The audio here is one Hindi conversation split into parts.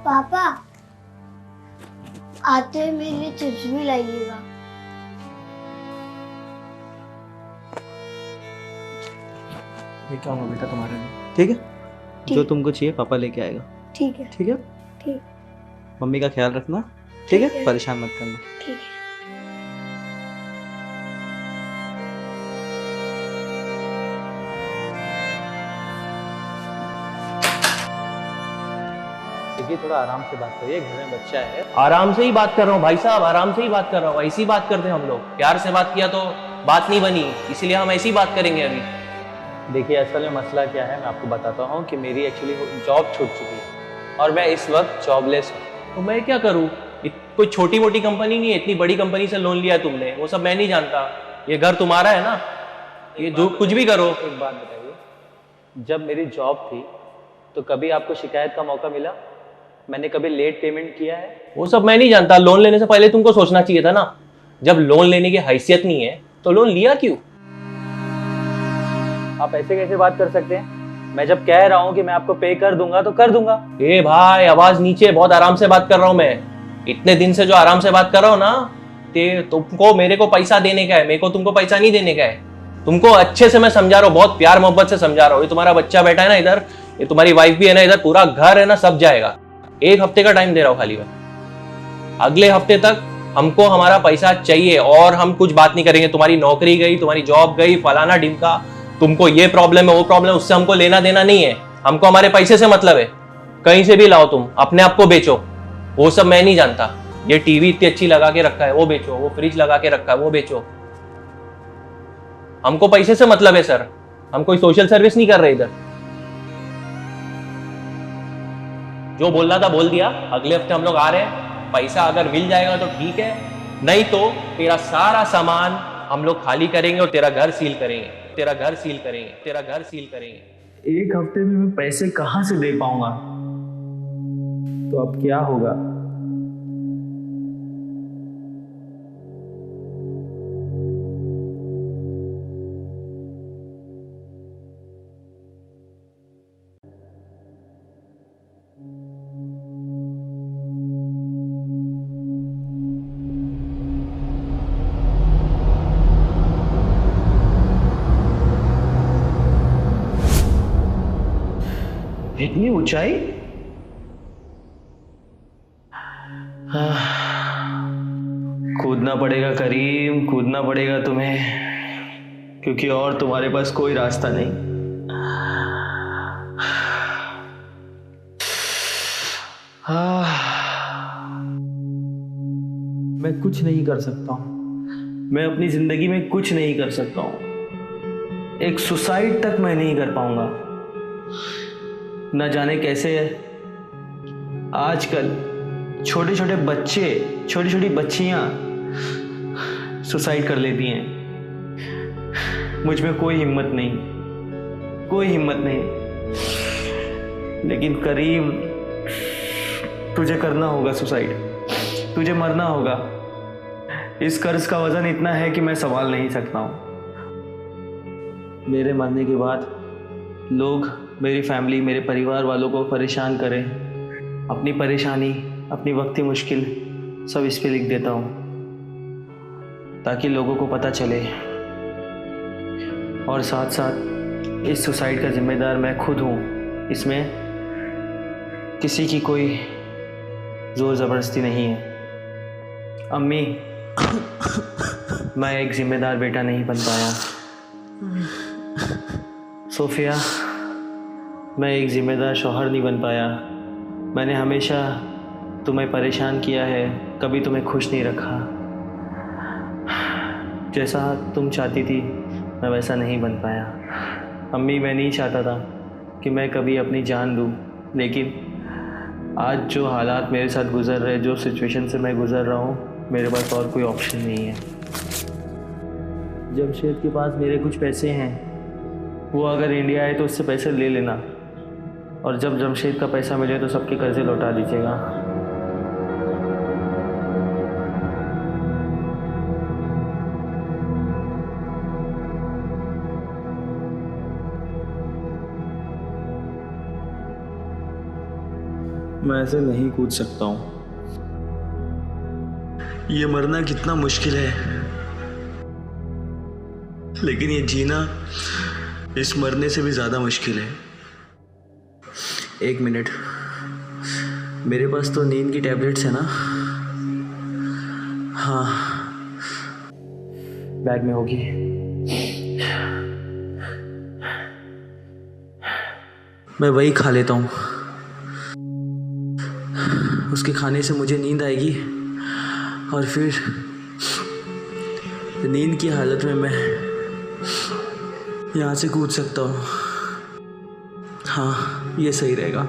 पापा आते हुए मेरे लिए चिप्स भी लाइएगा। लेके आऊंगा बेटा तुम्हारे लिए, ठीक है? ठीक। जो तुमको चाहिए पापा लेके आएगा। ठीक है। ठीक है? ठीक। मम्मी का ख्याल रखना, ठीक है? ठीक है। परेशान मत करना। ठीक है। देखिए थोड़ा आराम से बात करिए, घर में बच्चा है। आराम से ही बात कर रहा हूँ भाई साहब, आराम से ही बात कर रहा हूँ। ऐसी बात करते हैं हम लोग, प्यार से बात किया तो बात नहीं बनी, इसलिए हम ऐसी बात करेंगे अभी। देखिए असल में मसला क्या है, मैं आपको बताता हूँ कि मेरी एक्चुअली जॉब छूट चुकी है और मैं इस वक्त जॉबलेस हूँ। तो मैं क्या करूँ? कोई छोटी मोटी कंपनी नहीं है, इतनी बड़ी कंपनी से लोन लिया तुमने, वो सब मैं नहीं जानता। ये घर तुम्हारा है ना, ये जो कुछ भी करो। एक बात बताइए, जब मेरी जॉब थी तो कभी आपको शिकायत का मौका मिला? मैंने कभी लेट पेमेंट किया है? वो सब मैं नहीं जानता। लोन लेने से पहले तुमको सोचना चाहिए था ना। जब लोन लेने की हैसियत नहीं है तो लोन लिया क्यों? आप ऐसे कैसे बात कर सकते हैं? मैं जब कह रहा हूँ कि मैं आपको पे कर दूंगा तो कर दूंगा। ए भाई, आवाज नीचे, बहुत आराम से बात कर रहा हूँ मैं। इतने दिन से जो आराम से बात कर रहा हूँ ना, तुमको मेरे को पैसा देने का है, मेरे को तुमको पैसा नहीं देने का है। तुमको अच्छे से मैं समझा रहा हूँ, बहुत प्यार मोहब्बत से समझा रहा हूँ। ये तुम्हारा बच्चा बैठा है ना इधर, ये तुम्हारी वाइफ भी है ना इधर, पूरा घर है ना, सब जाएगा। 1 हफ्ते का टाइम दे रहा हूँ खाली मैं। अगले हफ्ते तक हमको हमारा पैसा चाहिए और हम कुछ बात नहीं करेंगे। तुम्हारी नौकरी गई, तुम्हारी जॉब गई, फलाना ढिमका, तुमको ये प्रॉब्लम है वो प्रॉब्लम है, उससे हमको लेना देना नहीं है। हमको हमारे पैसे से मतलब है। कहीं से भी लाओ, तुम अपने आप को बेचो, वो सब मैं नहीं जानता। ये टीवी इतनी अच्छी लगा के रखा है वो बेचो, वो फ्रिज लगा के रखा है वो बेचो। हमको पैसे से मतलब है सर, हम कोई सोशल सर्विस नहीं कर रहे इधर। जो बोलना था बोल दिया। अगले हफ्ते हम लोग आ रहे हैं, पैसा अगर मिल जाएगा तो ठीक है, नहीं तो तेरा सारा सामान हम लोग खाली करेंगे और तेरा घर सील करेंगे, तेरा घर सील करेंगे, तेरा घर सील करेंगे। 1 हफ्ते में मैं पैसे कहाँ से दे पाऊंगा? तो अब क्या होगा? इतनी ऊंचाई? कूदना पड़ेगा करीम, कूदना पड़ेगा तुम्हें, क्योंकि और तुम्हारे पास कोई रास्ता नहीं। मैं कुछ नहीं कर सकता हूं, मैं अपनी जिंदगी में कुछ नहीं कर सकता हूं। एक सुसाइड तक मैं नहीं कर पाऊंगा। न जाने कैसे आजकल छोटे छोटे बच्चे, छोटी छोटी बच्चियां सुसाइड कर लेती हैं। मुझ में कोई हिम्मत नहीं, कोई हिम्मत नहीं। लेकिन करीम, तुझे करना होगा सुसाइड, तुझे मरना होगा। इस कर्ज का वजन इतना है कि मैं संभाल नहीं सकता हूं। मेरे मरने के बाद लोग, मेरी फैमिली, मेरे परिवार वालों को परेशान करें। अपनी परेशानी, अपनी वक्ती मुश्किल सब इस पे लिख देता हूँ, ताकि लोगों को पता चले। और साथ साथ इस सुसाइड का जिम्मेदार मैं खुद हूँ। इसमें किसी की कोई जोर ज़बरदस्ती नहीं है। अम्मी, मैं एक जिम्मेदार बेटा नहीं बन पाया। सोफिया, मैं एक जिम्मेदार शौहर नहीं बन पाया। मैंने हमेशा तुम्हें परेशान किया है, कभी तुम्हें खुश नहीं रखा। जैसा तुम चाहती थी मैं वैसा नहीं बन पाया। अम्मी, मैं नहीं चाहता था कि मैं कभी अपनी जान दूँ, लेकिन आज जो हालात मेरे साथ गुजर रहे, जो सिचुएशन से मैं गुजर रहा हूँ, मेरे पास और कोई ऑप्शन नहीं है। जमशेद के पास मेरे कुछ पैसे हैं, वो अगर इंडिया आए तो उससे पैसे ले लेना, और जब जमशेद का पैसा मिले तो सबके कर्जे लौटा दीजिएगा। मैं ऐसे नहीं कूद सकता हूँ। ये मरना कितना मुश्किल है, लेकिन ये जीना इस मरने से भी ज़्यादा मुश्किल है। 1 मिनट, मेरे पास तो नींद की टैबलेट्स है ना? हाँ, बैग में होगी। मैं वही खा लेता हूँ, उसके खाने से मुझे नींद आएगी और फिर नींद की हालत में मैं यहाँ से कूद सकता हूँ। हाँ, ये सही रहेगा।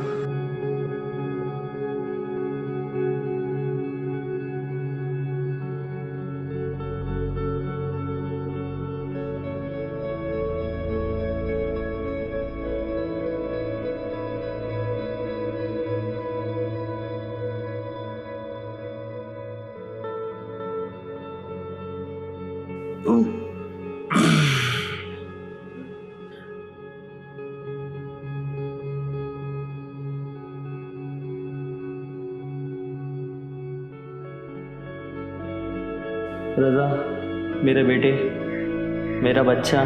रज़ा, मेरे बेटे, मेरा बच्चा,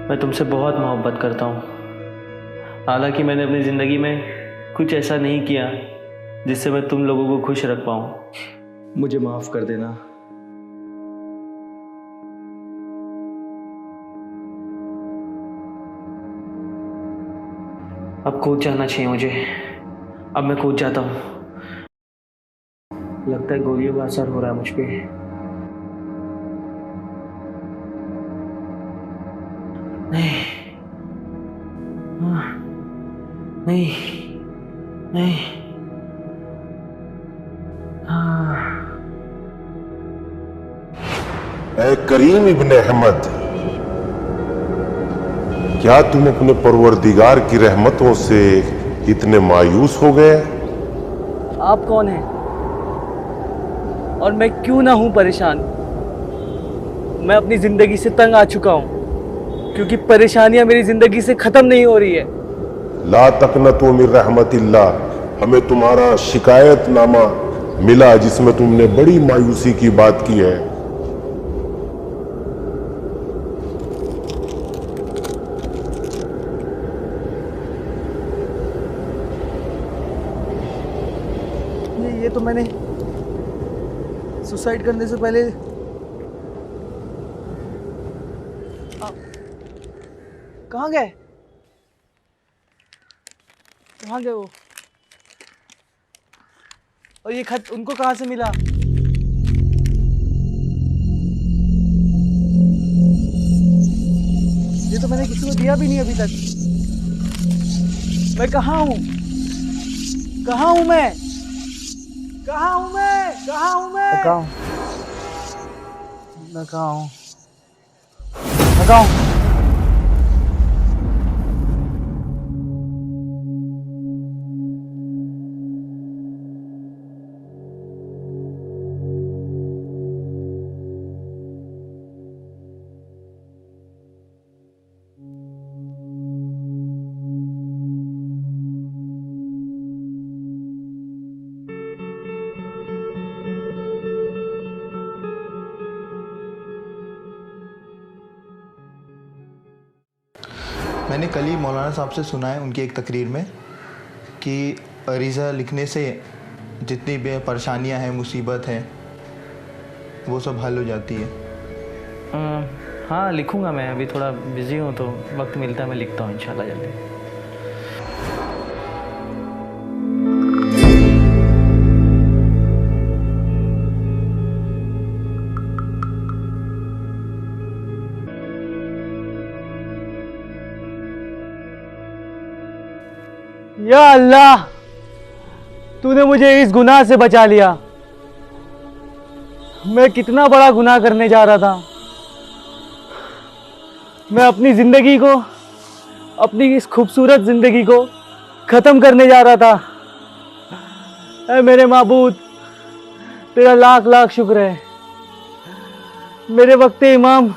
मैं तुमसे बहुत मोहब्बत करता हूँ। हालांकि मैंने अपनी ज़िंदगी में कुछ ऐसा नहीं किया जिससे मैं तुम लोगों को खुश रख पाऊँ। मुझे माफ़ कर देना। अब कूद जाना चाहिए मुझे। अब मैं कूद जाता हूँ। लगता है गोलियों का असर हो रहा है मुझ पे। नहीं, नहीं, नहीं, ऐ करीम इब्ने अहमद, क्या तुम अपने परवरदिगार की रहमतों से इतने मायूस हो गए? आप कौन हैं और मैं क्यों ना हूं परेशान? मैं अपनी ज़िंदगी से तंग आ चुका हूं क्योंकि परेशानियां मेरी ज़िंदगी से ख़त्म नहीं हो रही है। ला तकनतु मिन रहमतिल्लाह, हमें तुम्हारा शिकायतनामा मिला जिसमें तुमने बड़ी मायूसी की बात की है। ये तो मैंने सुसाइड करने से पहले कहाँ गए? कहाँ गए वो? और ये खत उनको कहाँ से मिला? ये तो मैंने किसी को दिया भी नहीं अभी तक। मैं कहाँ हूँ? कहाँ हूँ मैं? कहाँ हूँ मैं? कहाँ हूँ मैं? मैं कहाँ हूँ? मैं कहाँ हूँ? मैं कहाँ हूँ? मैंने कल ही मौलाना साहब से सुना है उनकी एक तकरीर में कि अरीज़ा लिखने से जितनी भी परेशानियां हैं, मुसीबत है, वो सब हल हो जाती है। हाँ, लिखूंगा मैं। अभी थोड़ा बिजी हूँ तो वक्त मिलता है मैं लिखता हूँ इंशाल्लाह जल्दी। या अल्लाह, तूने मुझे इस गुनाह से बचा लिया। मैं कितना बड़ा गुनाह करने जा रहा था। मैं अपनी ज़िंदगी को, अपनी इस खूबसूरत ज़िंदगी को ख़त्म करने जा रहा था। ऐ मेरे माबूद, तेरा लाख लाख शुक्र है। मेरे वक्त इमाम,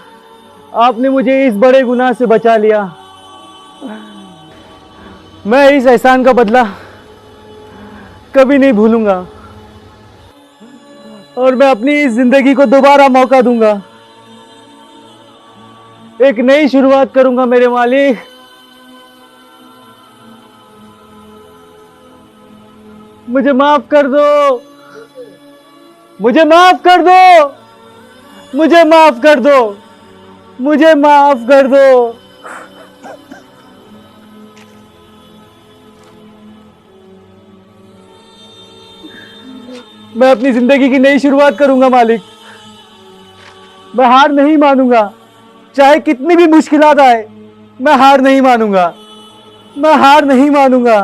आपने मुझे इस बड़े गुनाह से बचा लिया। मैं इस एहसान का बदला कभी नहीं भूलूंगा और मैं अपनी इस जिंदगी को दोबारा मौका दूंगा। एक नई शुरुआत करूंगा मेरे मालिक। मुझे माफ कर दो, मुझे माफ कर दो, मुझे माफ कर दो, मुझे माफ कर दो। मैं अपनी जिंदगी की नई शुरुआत करूंगा मालिक। मैं हार नहीं मानूंगा, चाहे कितनी भी मुश्किलात आए, मैं हार नहीं मानूंगा, मैं हार नहीं मानूंगा।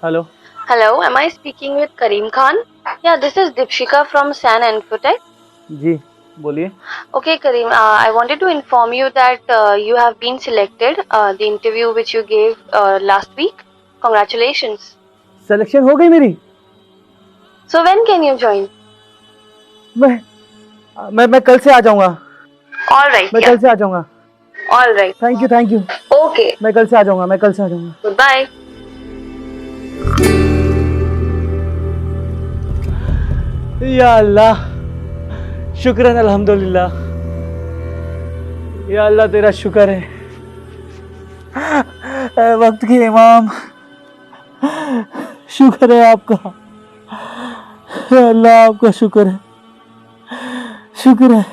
Hello. Hello, am I speaking with Kareem Khan? Yeah, this is Dipshika from San Infotech. जी बोलिए। Okay, Kareem, I wanted to inform you that you have been selected. The interview which you gave last week. Congratulations. Selection हो गई मेरी? So when can you join? मैं कल से आ जाऊंगा। All right. मैं कल से आ जाऊंगा। All right. Thank you, thank you. Okay. मैं कल से आ जाऊंगा, मैं कल से आ जाऊंगा। Goodbye. या अल्लाह, शुक्रन अल्हम्दुलिल्लाह। या अल्लाह तेरा शुक्र है। ऐ वक्त के इमाम, शुक्र है आपका। या अल्लाह आपका शुक्र है, शुक्र है।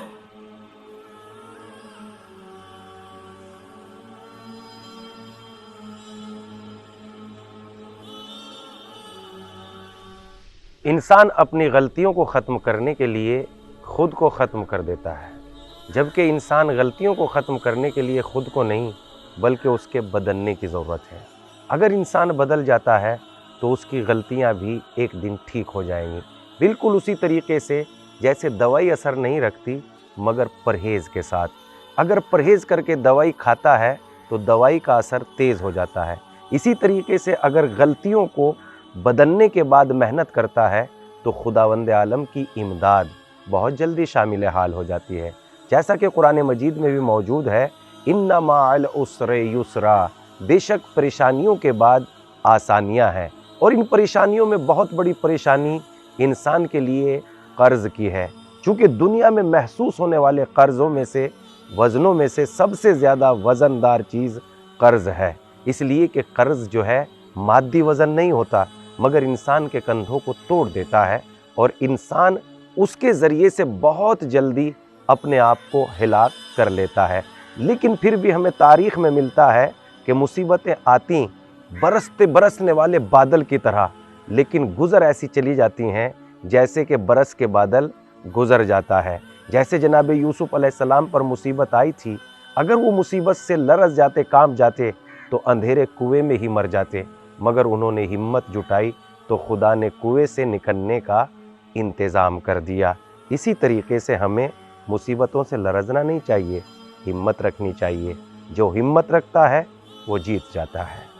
इंसान अपनी गलतियों को ख़त्म करने के लिए खुद को ख़त्म कर देता है, जबकि इंसान गलतियों को ख़त्म करने के लिए खुद को नहीं बल्कि उसके बदलने की ज़रूरत है। अगर इंसान बदल जाता है तो उसकी गलतियां भी एक दिन ठीक हो जाएंगी। बिल्कुल उसी तरीके से जैसे दवाई असर नहीं रखती मगर परहेज़ के साथ। अगर परहेज़ करके दवाई खाता है तो दवाई का असर तेज़ हो जाता है। इसी तरीके से अगर गलतियों को बदलने के बाद मेहनत करता है तो खुदावंद आलम की इमदाद बहुत जल्दी शामिल हाल हो जाती है। जैसा कि कुरान मजीद में भी मौजूद है, इन्ना माअल उसरे युसरा, बेशक परेशानियों के बाद आसानियां हैं। और इन परेशानियों में बहुत बड़ी परेशानी इंसान के लिए कर्ज़ की है, चूँकि दुनिया में महसूस होने वाले कर्ज़ों में से, वज़नों में से सबसे ज़्यादा वज़नदार चीज़ कर्ज़ है। इसलिए कि कर्ज़ जो है मादी वज़न नहीं होता मगर इंसान के कंधों को तोड़ देता है और इंसान उसके ज़रिए से बहुत जल्दी अपने आप को हिलाक कर लेता है। लेकिन फिर भी हमें तारीख़ में मिलता है कि मुसीबतें आती बरसते बरसने वाले बादल की तरह, लेकिन गुज़र ऐसी चली जाती हैं जैसे कि बरस के बादल गुज़र जाता है। जैसे जनाब यूसुफ़ अलैहिस्सलाम पर मुसीबत आई थी, अगर वो मुसीबत से लरज़ जाते, काम जाते तो अंधेरे कुएं में ही मर जाते, मगर उन्होंने हिम्मत जुटाई तो खुदा ने कुएं से निकलने का इंतज़ाम कर दिया। इसी तरीके से हमें मुसीबतों से लरज़ना नहीं चाहिए, हिम्मत रखनी चाहिए। जो हिम्मत रखता है वो जीत जाता है।